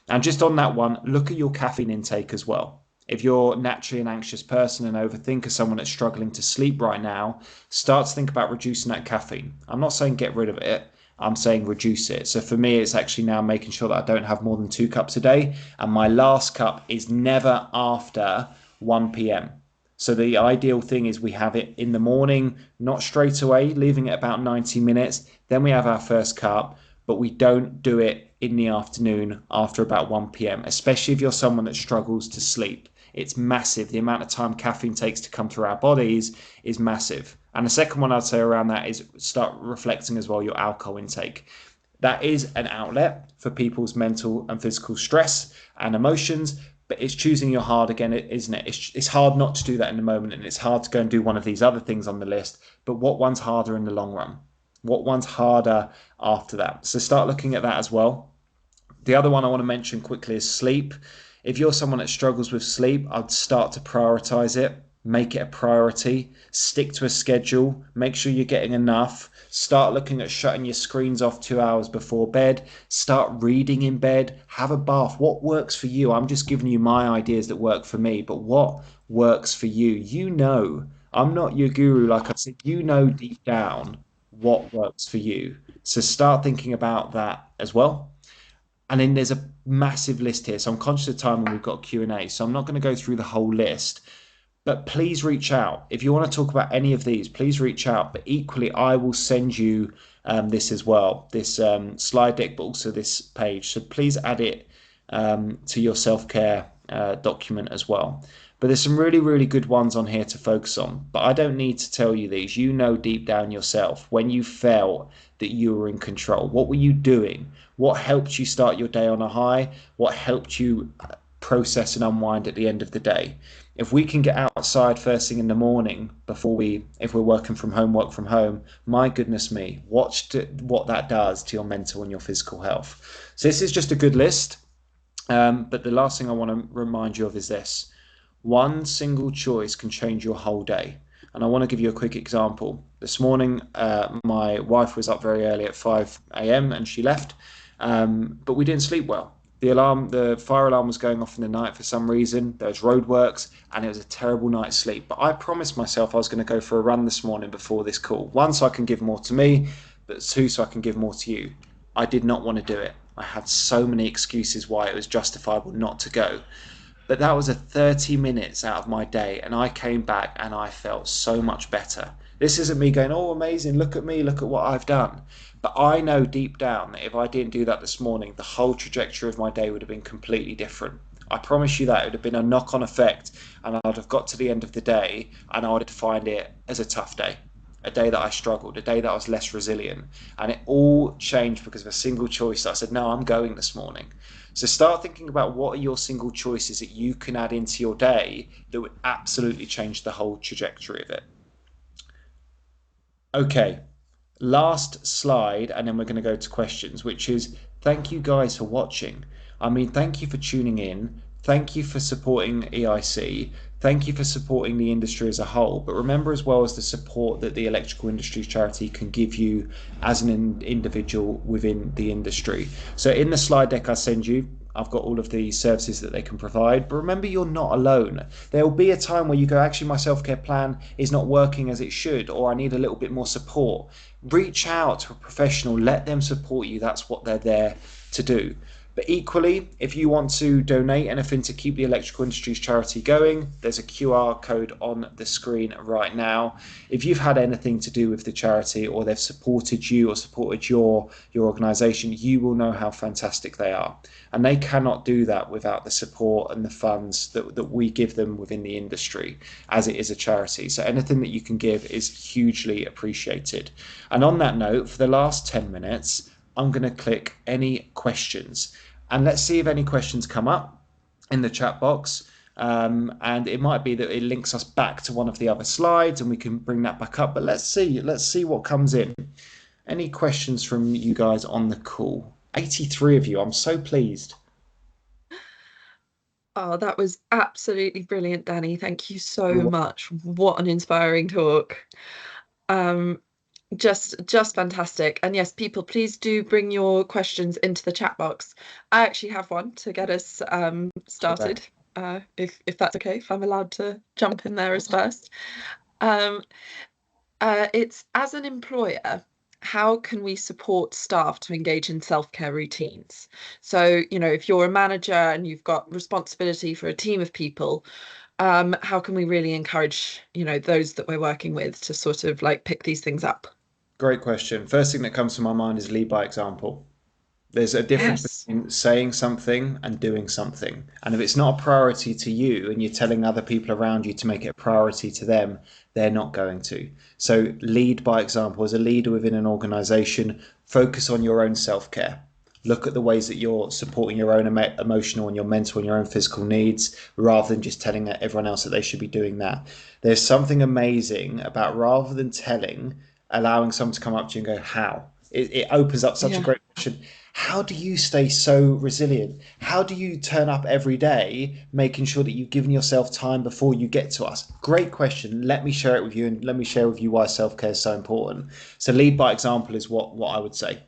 And just on that one, look at your caffeine intake as well. If you're naturally an anxious person and overthinker, someone that's struggling to sleep right now, start to think about reducing that caffeine. I'm not saying get rid of it, I'm saying reduce it. So for me, it's actually now making sure that I don't have more than 2 cups a day. And my last cup is never after 1 p.m. So the ideal thing is we have it in the morning, not straight away, leaving it about 90 minutes. Then we have our first cup, but we don't do it in the afternoon after about 1 p.m., especially if you're someone that struggles to sleep. It's massive. The amount of time caffeine takes to come through our bodies is massive. And the second one I'd say around that is start reflecting as well your alcohol intake. That is an outlet for people's mental and physical stress and emotions, but it's choosing your hard again, isn't it? It's hard not to do that in the moment, and it's hard to go and do one of these other things on the list, but what one's harder in the long run? What one's harder after that? So start looking at that as well. The other one I want to mention quickly is sleep. If you're someone that struggles with sleep, I'd start to prioritize it. make it a priority, stick to a schedule, make sure you're getting enough, start looking at shutting your screens off 2 hours before bed, start reading in bed, have a bath. What works for you? I'm just giving you my ideas that work for me, but what works for you? You know, I'm not your guru, like I said, you know deep down what works for you. So start thinking about that as well. And then there's a massive list here. So I'm conscious of time and we've got Q&A. So I'm not going to go through the whole list, but please reach out. If you want to talk about any of these, please reach out. But equally, I will send you this as well, this slide deck, but also this page. So please add it to your self-care document as well. But there's some really, really good ones on here to focus on. But I don't need to tell you these. You know deep down yourself when you felt that you were in control. What were you doing? What helped you start your day on a high? What helped you process and unwind at the end of the day? If we can get outside first thing in the morning before if we're working from home, work from home, my goodness me, watch what that does to your mental and your physical health. So this is just a good list. But the last thing I want to remind you of is this. One single choice can change your whole day. And I want to give you a quick example. This morning, my wife was up very early at 5 a.m. and she left, but we didn't sleep well. The fire alarm was going off in the night for some reason. There was roadworks and it was a terrible night's sleep. But I promised myself I was going to go for a run this morning before this call. One, so I can give more to me, but two, so I can give more to you. I did not want to do it. I had so many excuses why it was justifiable not to go. But that was a 30 minutes out of my day, and I came back and I felt so much better. This isn't me going, oh, amazing, look at me, look at what I've done. But I know deep down that if I didn't do that this morning, the whole trajectory of my day would have been completely different. I promise you that it would have been a knock-on effect, and I'd have got to the end of the day and I would find it as a tough day. A day that I struggled, a day that I was less resilient. And it all changed because of a single choice that I said, no, I'm going this morning. So start thinking about what are your single choices that you can add into your day that would absolutely change the whole trajectory of it. Okay, last slide, and then we're going to go to questions, which is thank you guys for watching. I mean, thank you for tuning in. Thank you for supporting EIC. Thank you for supporting the industry as a whole. But remember as well as the support that the Electrical Industries Charity can give you as an individual within the industry. So in the slide deck I send you, I've got all of the services that they can provide. But remember, you're not alone. There will be a time where you go, actually, my self-care plan is not working as it should, or I need a little bit more support. Reach out to a professional. Let them support you. That's what they're there to do. But equally, if you want to donate anything to keep the Electrical Industries Charity going, there's a QR code on the screen right now. If you've had anything to do with the charity or they've supported you or supported your organisation, you will know how fantastic they are. And they cannot do that without the support and the funds that we give them within the industry, as it is a charity. So anything that you can give is hugely appreciated. And on that note, for the last 10 minutes, I'm going to click any questions. And let's see if any questions come up in the chat box. And it might be that it links us back to one of the other slides and we can bring that back up. But let's see what comes in. Any questions from you guys on the call? 83 of you. I'm so pleased. Oh, that was absolutely brilliant, Danny. Thank you so much. What an inspiring talk. Um, just fantastic. And yes, people, please do bring your questions into the chat box. I actually have one to get us started, if that's okay, if I'm allowed to jump in there as first. It's, as an employer, how can we support staff to engage in self-care routines? So, if you're a manager and you've got responsibility for a team of people, how can we really encourage, those that we're working with to sort of like pick these things up? Great question. First thing that comes to my mind is lead by example. There's a difference Yes. between saying something and doing something. And if it's not a priority to you and you're telling other people around you to make it a priority to them, they're not going to. So lead by example. As a leader within an organization, focus on your own self-care. Look at the ways that you're supporting your own emotional and your mental and your own physical needs rather than just telling everyone else that they should be doing that. There's something amazing about, rather than telling, allowing someone to come up to you and go, how? it opens up such a Yeah. great question. How do you stay so resilient? How do you turn up every day, making sure that you've given yourself time before you get to us? Great question. Let me share it with you, and let me share with you why self-care is so important. So lead by example is what I would say.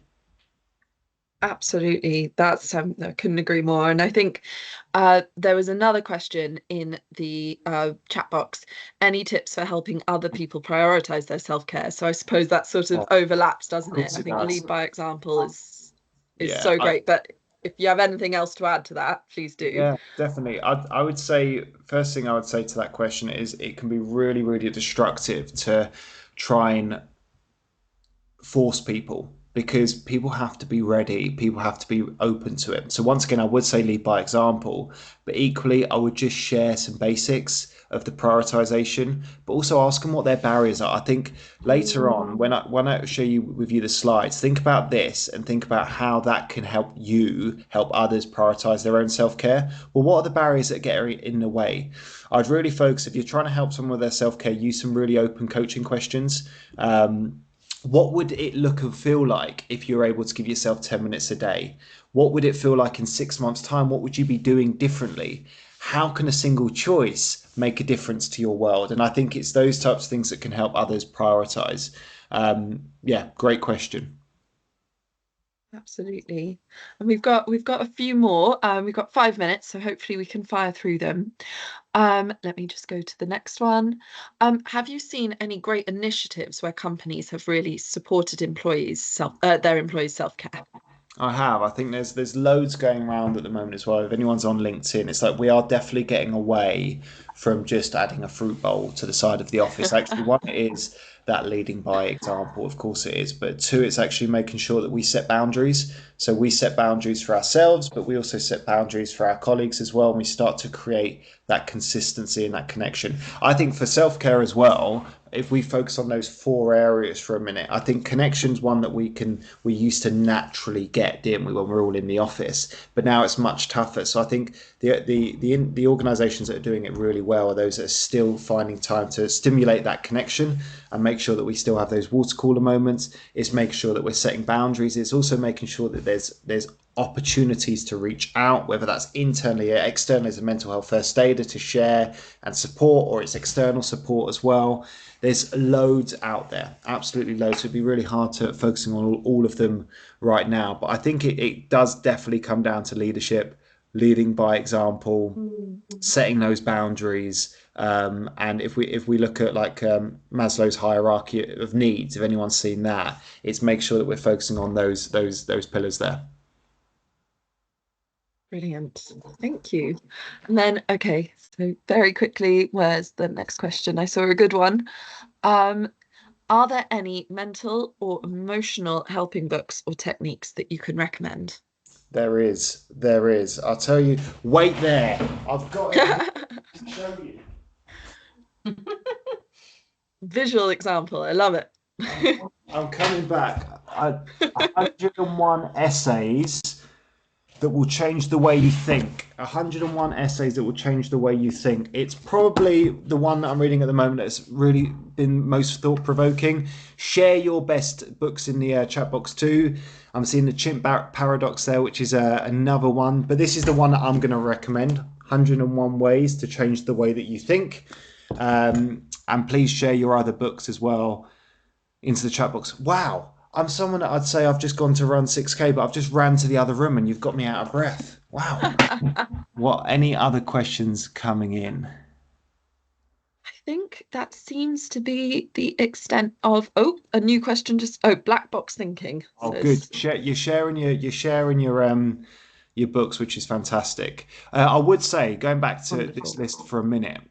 Absolutely. That's I couldn't agree more. And I think there was another question in the chat box. Any tips for helping other people prioritize their self-care? So I suppose that sort of Oh, overlaps, of doesn't it? course I it think does. lead by example is Yeah, so great. But if you have anything else to add to that, please do. yeah, definitely. I would say first thing I would say to that question is it can be really, really destructive to try and force people because people have to be ready, people have to be open to it. So once again, I would say lead by example, but equally I would just share some basics of the prioritization, but also ask them what their barriers are. I think later on, when I show you with you the slides, think about this and think about how that can help you help others prioritize their own self-care. Well, what are the barriers that get in the way? I'd really focus if you're trying to help someone with their self-care, use some really open coaching questions. What would it look and feel like if you're able to give yourself 10 minutes a day? What would it feel like in 6 months' time? What would you be doing differently? How can a single choice make a difference to your world? And I think it's those types of things that can help others prioritize. Yeah, great question. Absolutely. And we've got a few more. We've got 5 minutes, so hopefully we can fire through them. Let me just go to the next one. Have you seen any great initiatives where companies have really supported their employees' self-care? I have. I think there's loads going around at the moment as well. If anyone's on LinkedIn, it's like we are definitely getting away from just adding a fruit bowl to the side of the office. Actually, one, it is that leading by example, of course it is, but two, it's actually making sure that we set boundaries. So we set boundaries for ourselves, but we also set boundaries for our colleagues as well, and we start to create that consistency and that connection. I think for self-care as well, if we focus on those four areas for a minute, I think connection's one that we used to naturally get, didn't we, when we're all in the office? But now it's much tougher. So I think the organisations that are doing it really well are those that are still finding time to stimulate that connection and make sure that we still have those water cooler moments. It's making sure that we're setting boundaries. It's also making sure that there's opportunities to reach out, whether that's internally or externally as a mental health first aider to share and support, or it's external support as well. There's loads out there, absolutely loads. It'd be really hard to focusing on all of them right now, but I think it does definitely come down to leadership, leading by example, Mm. setting those boundaries. And if we look at like Maslow's hierarchy of needs, if anyone's seen that, it's make sure that we're focusing on those pillars there. Brilliant. Thank you. And then, okay, so very quickly, where's the next question? I saw a good one. Um, are there any mental or emotional helping books or techniques that you can recommend? There is. I'll tell you. Wait there. I've got it here to show you. Visual example. I love it. I'm, I'm coming back. 101 essays that will change the way you think. 101 essays that will change the way you think. It's probably the one that I'm reading at the moment that's really been most thought provoking. Share your best books in the chat box too. I'm seeing the chimp paradox there, which is another one, but this is the one that I'm going to recommend. 101 ways to change the way that you think. And please share your other books as well into the chat box. Wow, I'm someone that I'd say I've just gone to run 6K, but I've just ran to the other room and you've got me out of breath. Wow. What, any other questions coming in? I think that seems to be the extent of, oh, a new question just, oh, black box thinking Oh, good. says, You're sharing your books, which is fantastic. I would say, going back to this wonderful. list for a minute,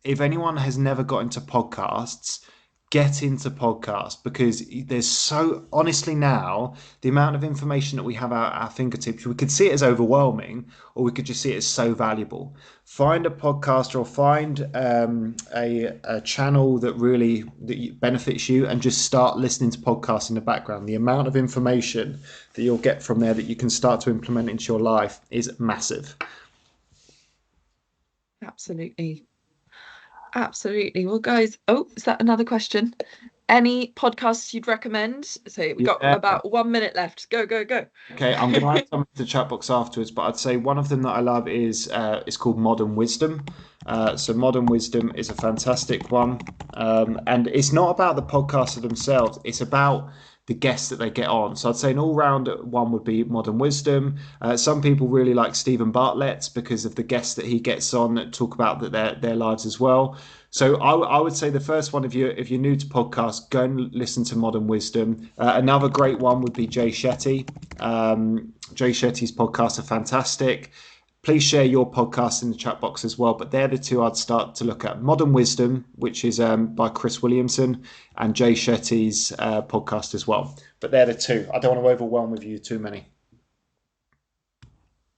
if anyone has never got into podcasts, get into podcasts because there's so honestly now the amount of information that we have at our fingertips, we could see it as overwhelming or we could just see it as so valuable. Find a podcaster or find a channel that really benefits you and just start listening to podcasts in the background. The amount of information that you'll get from there that you can start to implement into your life is massive. Absolutely. Absolutely. Well, guys, oh, is that another question? Any podcasts you'd recommend? So we've got Yeah. about 1 minute left. Go, go, go. Okay, I'm going to add some to the chat box afterwards, but I'd say one of them that I love is it's called Modern Wisdom. So Modern Wisdom is a fantastic one, and it's not about the podcaster themselves; it's about the guests that they get on. So I'd say an all-round one would be Modern Wisdom. Some people really like Stephen Bartlett's because of the guests that he gets on that talk about their lives as well. So I would say the first one, if you're new to podcasts, go and listen to Modern Wisdom. Another great one would be Jay Shetty. Jay Shetty's podcasts are fantastic. Please share your podcast in the chat box as well. But they're the two I'd start to look at: Modern Wisdom, which is by Chris Williamson, and Jay Shetty's podcast as well. But they're the two. I don't want to overwhelm with you too many.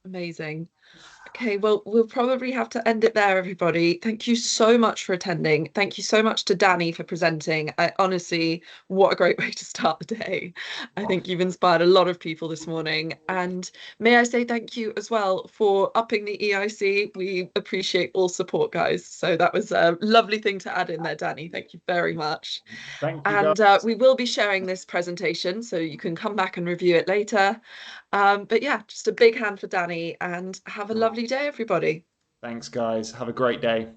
Amazing. Okay, well, we'll probably have to end it there, everybody. Thank you so much for attending. Thank you so much to Danny for presenting. Honestly, what a great way to start the day. I think you've inspired a lot of people this morning. And may I say thank you as well for upping the EIC. We appreciate all support, guys. So that was a lovely thing to add in there, Danny. Thank you very much. Thank you, guys. And we will be sharing this presentation, so you can come back and review it later. But yeah, just a big hand for Danny, and have a lovely day, everybody. Thanks, guys. Have a great day.